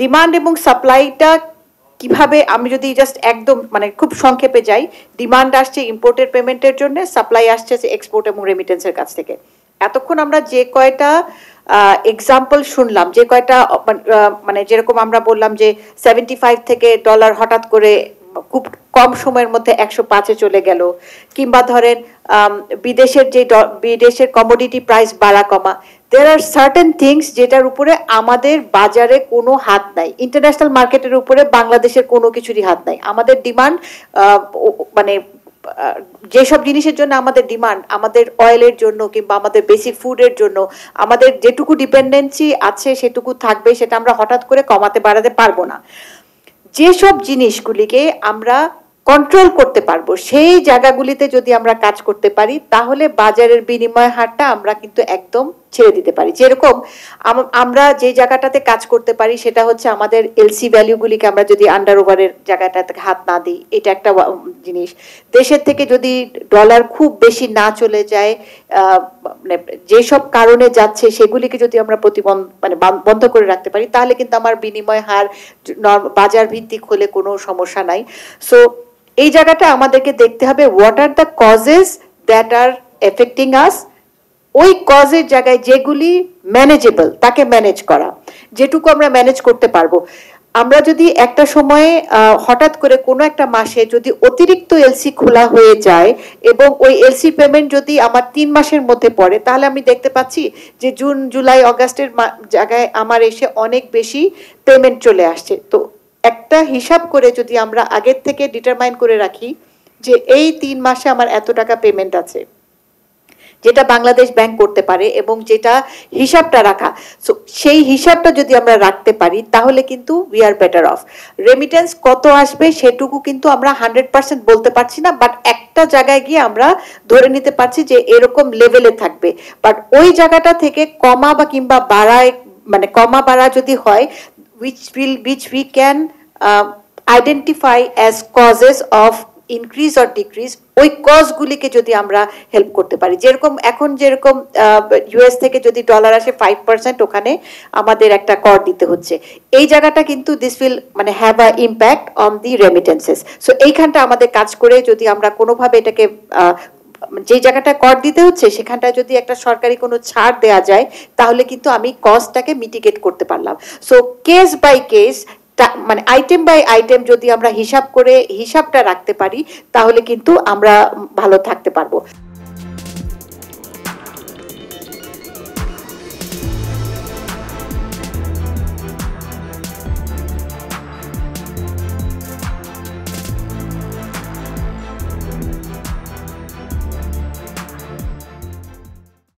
Demand এবং সাপ্লাইটা কিভাবে, আমি যদি জাস্ট একদম মানে খুব সংক্ষেপে যাই, ডিমান্ড আসছে ইম্পোর্টের পেমেন্টের জন্য, সাপ্লাই আসছে এক্সপোর্ট এবং রেমিটেন্সের কাছ থেকে। এতক্ষণ আমরা যে কয়টা এক্সাম্পল শুনলাম, যে কয়টা মানে যেরকম আমরা বললাম যে 75 থেকে ডলার হঠাৎ করে খুব কম সময়ের মধ্যে 105-এ চলে গেল, কিংবা ধরেন বিদেশের কমোডিটি প্রাইস বাড়া কমা, there are certain things যেটার উপরে আমাদের বাজারে কোনো হাত নাই, ইন্টারন্যাশনাল মার্কেটের উপরে বাংলাদেশের কোনো কিছুরই হাত নাই। আমাদের ডিমান্ড মানে যেসব জিনিসের জন্য আমাদের ডিমান্ড, আমাদের অয়েলের জন্য কিংবা আমাদের বেসিক ফুডের জন্য আমাদের যেটুকু ডিপেন্ডেন্সি আছে সেটুকু থাকবে, সেটা আমরা হঠাৎ করে কমাতে বাড়াতে পারবো না। যেসব জিনিসগুলিকে আমরা কন্ট্রোল করতে পারবো সেই জায়গাগুলিতে যদি আমরা কাজ করতে পারি, তাহলে বাজারের বিনিময় হারটা আমরা কিন্তু একদম ছেড়ে দিতে পারি। যেরকম আমরা যে জায়গাটাতে কাজ করতে পারি সেটা হচ্ছে আমাদের এলসি ভ্যালুগুলিকে আমরা যদি আন্ডার ওভারের জায়গাটাতে হাত না দিই, এটা একটা জিনিস। দেশের থেকে যদি ডলার খুব বেশি না চলে যায়, মানে যেসব কারণে যাচ্ছে সেগুলিকে যদি আমরা মানে বন্ধ করে রাখতে পারি, তাহলে কিন্তু আমার বিনিময় হার বাজার ভিত্তিক হলে কোনো সমস্যা নাই। সো এই জায়গাটা আমাদেরকে দেখতে হবে, what are the causes that are affecting us. ওই কজের জায়গায় যেগুলি ম্যানেজেবল তাকে ম্যানেজ করা, যেটুকু আমরা ম্যানেজ করতে পারবো। আমরা যদি একটা সময়ে হঠাৎ করে কোনো একটা মাসে যদি অতিরিক্ত এলসি খোলা হয়ে যায় এবং ওই এলসি পেমেন্ট যদি আমার 3 মাসের মধ্যে পড়ে, তাহলে আমি দেখতে পাচ্ছি যে জুন জুলাই অগাস্টের জায়গায় আমার এসে অনেক বেশি পেমেন্ট চলে আসছে। তো একটা হিসাব করে যদি আমরা আগের থেকে ডিটারমাইন করে রাখি যে এই 3 মাসে আমার এত টাকা পেমেন্ট আছে, যেটা বাংলাদেশ ব্যাংক করতে পারে, এবং যেটা হিসাবটা রাখা, সো সেই হিসাবটা যদি আমরা রাখতে পারি তাহলে কিন্তু we are better of. Remittance কত আসবে সেটুকু কিন্তু আমরা 100% বলতে পারছি না, বাট একটা জায়গায় গিয়ে আমরা ধরে নিতে পারছি যে এরকম লেভেলে থাকবে। বাট ওই জায়গাটা থেকে কমা বা কিংবা বাড়ায়, মানে কমা বাড়া যদি হয়, which we can identify as causes of increase or decrease, ওই কজগুলিকে যদি আমরা হেল্প করতে পারি। যেরকম এখন যেরকম ইউএস থেকে যদি ডলার আসে 5%, ওখানে আমাদের একটা কর দিতে হচ্ছে, এই জায়গাটা কিন্তু দিস উইল মানে have a impact on the remittances. So এইখানটা আমাদের কাজ করে যদি আমরা কোনোভাবে এটাকে যে জায়গাটা কর দিতে হচ্ছে সেখানটা যদি একটা সরকারি কোনো ছাড় দেওয়া যায়, তাহলে কিন্তু আমি কস্টটাকে মিটিগেট করতে পারলাম। সো কেস বাই কেস, মানে আইটেম বাই আইটেম যদি আমরা হিসাব করে হিসাবটা রাখতে পারি, তাহলে কিন্তু আমরা ভালো থাকতে পারবো।